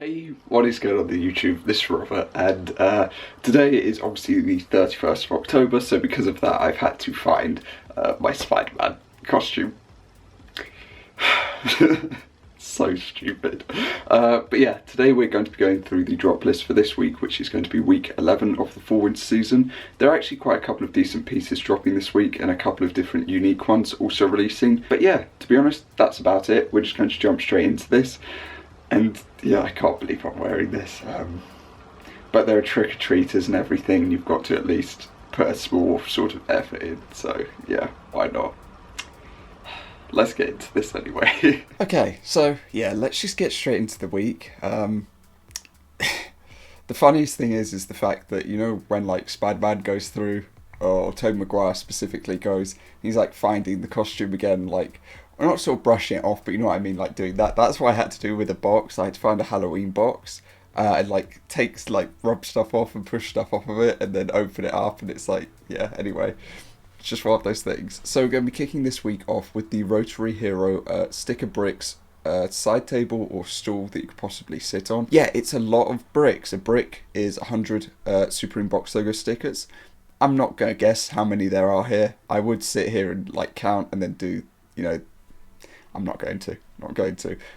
Hey, what is going on the YouTube? This is Robert, and today is obviously the 31st of October, so because of that I've had to find my Spider-Man costume. So stupid. But yeah, today we're going to be going through the drop list for this week, which is going to be week 11 of the fall winter season. There are actually quite a couple of decent pieces dropping this week and a couple of different unique ones also releasing. But yeah, to be honest, that's about it. We're just going to jump straight into this. And yeah, I can't believe I'm wearing this. But there are trick-or-treaters and everything, and you've got to at least put a small sort of effort in. So yeah, why not? Let's get into this anyway. Okay, so yeah, let's just get straight into the week. The funniest thing is the fact that, you know, when like Spider-Man goes through, or Tobey Maguire specifically goes, he's like finding the costume again, like, I'm not sort of brushing it off, but you know what I mean, like doing that. That's what I had to do with a box. I had to find a Halloween box and like rub stuff off and push stuff off of it and then open it up, and it's like, yeah, anyway. It's just one of those things. So we're going to be kicking this week off with the Rotary Hero sticker bricks side table or stool that you could possibly sit on. Yeah, it's a lot of bricks. A brick is 100 Supreme Box Logo stickers. I'm not going to guess how many there are here. I would sit here and like count and then do, you know, I'm not going to.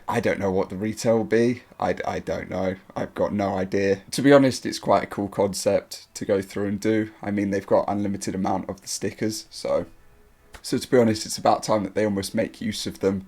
I don't know what the retail will be. I don't know. I've got no idea. To be honest, it's quite a cool concept to go through and do. I mean, they've got unlimited amount of the stickers, so to be honest, it's about time that they almost make use of them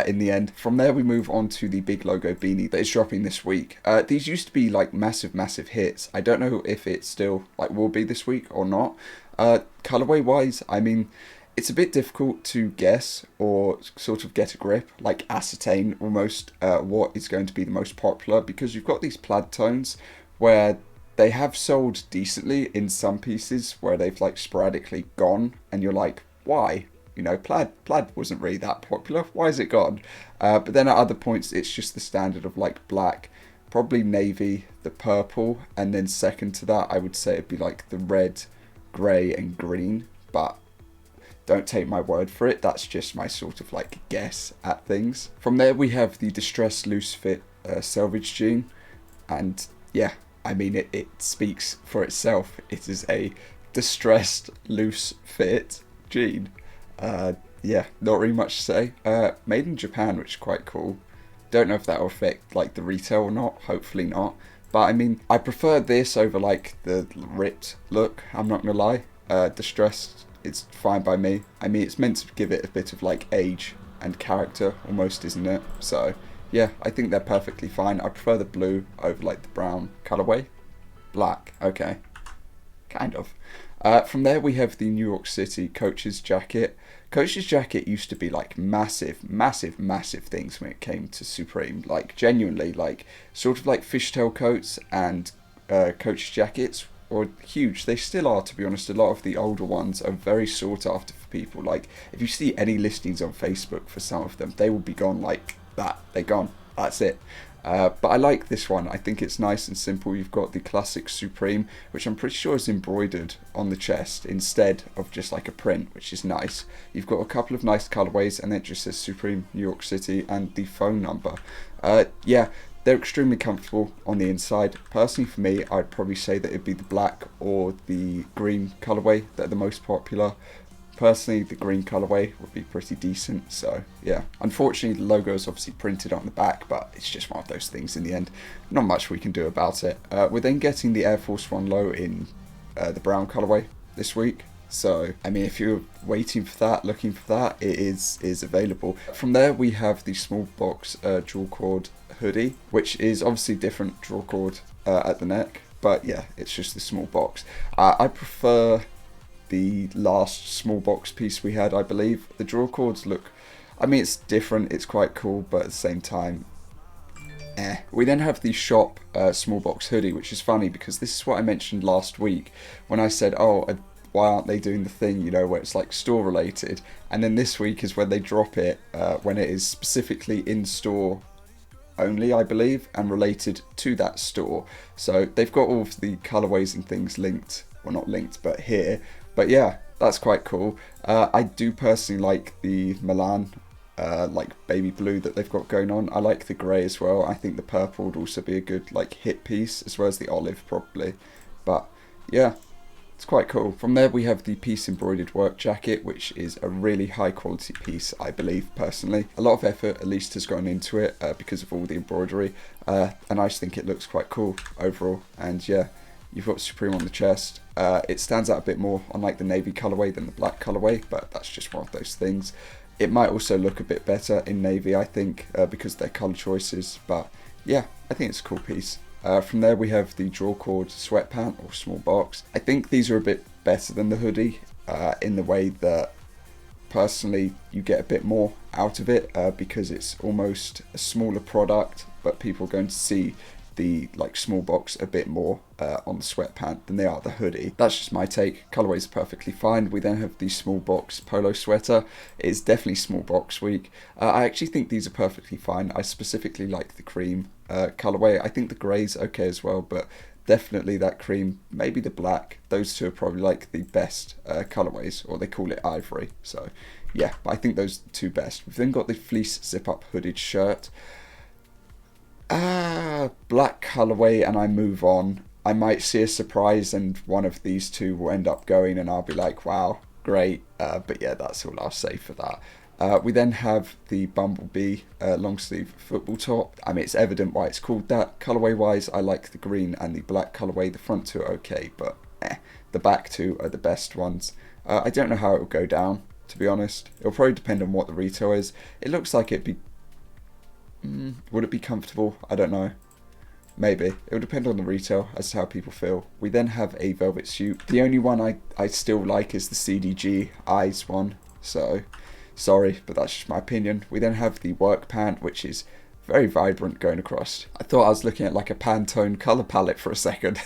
in the end. From there, we move on to the big logo beanie that is dropping this week. These used to be like massive hits. I don't know if it still like will be this week or not. Colorway wise, I mean, it's a bit difficult to guess or sort of get a grip, like ascertain almost what is going to be the most popular, because you've got these plaid tones where they have sold decently in some pieces where they've like sporadically gone, and you're like, why? You know, plaid wasn't really that popular. Why is it gone? But then at other points, it's just the standard of like black, probably navy, the purple, and then second to that, I would say it'd be like the red, grey, and green. But don't take my word for it, that's just my sort of like guess at things. From there we have the distressed loose fit selvage jean, and yeah, I mean it speaks for itself. It is a distressed loose fit jean. Yeah, not really much to say. Made in Japan, which is quite cool. Don't know if that will affect like the retail or not, hopefully not. But I mean, I prefer this over like the ripped look, I'm not gonna lie. Distressed, it's fine by me. I mean, it's meant to give it a bit of like age and character almost, isn't it? So yeah, I think they're perfectly fine. I prefer the blue over like the brown colorway. Black, okay, kind of. From there we have the New York City Coach's jacket. Coach's jacket used to be like massive things when it came to Supreme. Like genuinely, like sort of like fishtail coats and Coach's jackets, or huge. They still are, to be honest. A lot of the older ones are very sought after for people. Like if you see any listings on Facebook for some of them, they will be gone like that. They're gone. That's it. But I like this one. I think it's nice and simple. You've got the classic Supreme, which I'm pretty sure is embroidered on the chest instead of just like a print, which is nice. You've got a couple of nice colorways, and it just says Supreme New York City and the phone number. Yeah, they're extremely comfortable on the inside. Personally, for me, I'd probably say that it'd be the black or the green colorway that are the most popular. Personally, the green colorway would be pretty decent, so yeah. Unfortunately, the logo is obviously printed on the back, but it's just one of those things in the end. Not much we can do about it. We're then getting the Air Force One low in the brown colorway this week. So, I mean, if you're waiting for that, looking for that, it is available. From there, we have the small box dual cord hoodie, which is obviously different dual cord at the neck, but yeah, it's just the small box. I prefer the last small box piece we had, I believe. The draw cords look, I mean, it's different, it's quite cool, but at the same time, We then have the shop small box hoodie, which is funny because this is what I mentioned last week when I said, oh, why aren't they doing the thing, you know, where it's like store related? And then this week is when they drop it, when it is specifically in store only, I believe, and related to that store. So they've got all of the colorways and things linked, well, not linked, but here. But yeah, that's quite cool. I do personally like the Milan like baby blue that they've got going on. I like the grey as well. I think the purple would also be a good like hit piece, as well as the olive probably. But yeah, it's quite cool. From there we have the piece embroidered work jacket, which is a really high quality piece, I believe personally. A lot of effort at least has gone into it because of all the embroidery, and I just think it looks quite cool overall. And yeah, you've got Supreme on the chest. It stands out a bit more on like the navy colourway than the black colourway, but that's just one of those things. It might also look a bit better in navy, I think, because of their colour choices, but yeah, I think it's a cool piece. From there we have the draw cord sweat pant or small box. I think these are a bit better than the hoodie in the way that personally you get a bit more out of it because it's almost a smaller product, but people are going to see the like small box a bit more on the sweat pant than they are the hoodie. That's just my take. Colorways are perfectly fine. We then have the small box polo sweater. It's definitely small box week. I actually think these are perfectly fine. I specifically like the cream colorway. I think the grey's okay as well, but definitely that cream, maybe the black. Those two are probably like the best colorways, or they call it ivory. So yeah, but I think those are the two best. We've then got the fleece zip up hooded shirt. Black colorway, and I move on. I might see a surprise and one of these two will end up going and I'll be like, wow, great. But yeah, that's all I'll say for that. We then have the Bumblebee long sleeve football top. I mean, it's evident why it's called that. Colorway wise, I like the green and the black colorway. The front two are okay, but the back two are the best ones. I don't know how it will go down, to be honest. It'll probably depend on what the retail is. It looks like it'd be... would it be comfortable? I don't know. Maybe. It will depend on the retail as to how people feel. We then have a velvet suit. The only one I still like is the CDG eyes one. So, sorry, but that's just my opinion. We then have the work pant, which is very vibrant going across. I thought I was looking at like a Pantone colour palette for a second.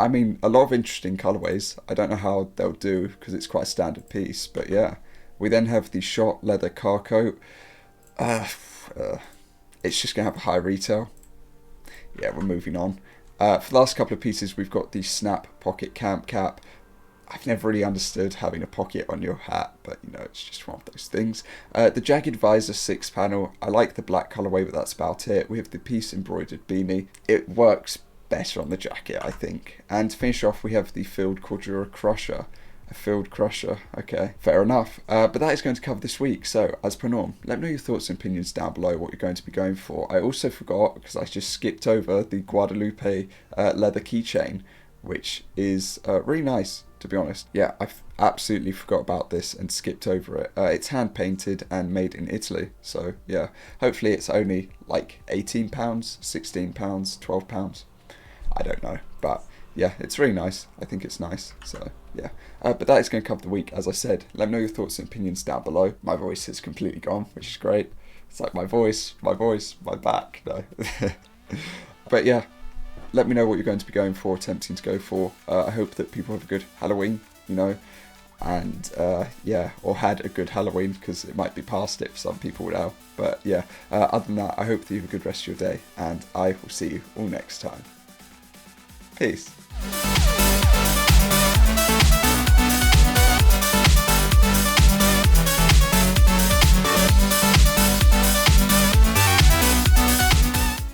I mean, a lot of interesting colourways. I don't know how they'll do because it's quite a standard piece, but yeah. We then have the shot leather car coat. It's just going to have a high retail. Yeah, we're moving on. For the last couple of pieces, we've got the snap pocket camp cap. I've never really understood having a pocket on your hat, but you know, it's just one of those things. The jagged visor 6 panel. I like the black colorway, but that's about it. We have the piece embroidered beanie. It works better on the jacket, I think. And to finish off, we have the Field Cordura Crusher. A Field Crusher, okay, fair enough. But that is going to cover this week. So, as per norm, let me know your thoughts and opinions down below what you're going to be going for. I also forgot, because I just skipped over, the Guadalupe leather keychain, which is really nice, to be honest. Yeah, I absolutely forgot about this and skipped over it. It's hand painted and made in Italy. So, yeah, hopefully it's only like £18, £16, £12. I don't know, but yeah, it's really nice. I think it's nice. So yeah, but that is going to cover the week. As I said, let me know your thoughts and opinions down below. My voice is completely gone, which is great. It's like my voice, my back. No, but yeah, let me know what you're going to be going for, attempting to go for. I hope that people have a good Halloween, you know, and yeah, or had a good Halloween, because it might be past it for some people now. But yeah, other than that, I hope that you have a good rest of your day, and I will see you all next time. Peace.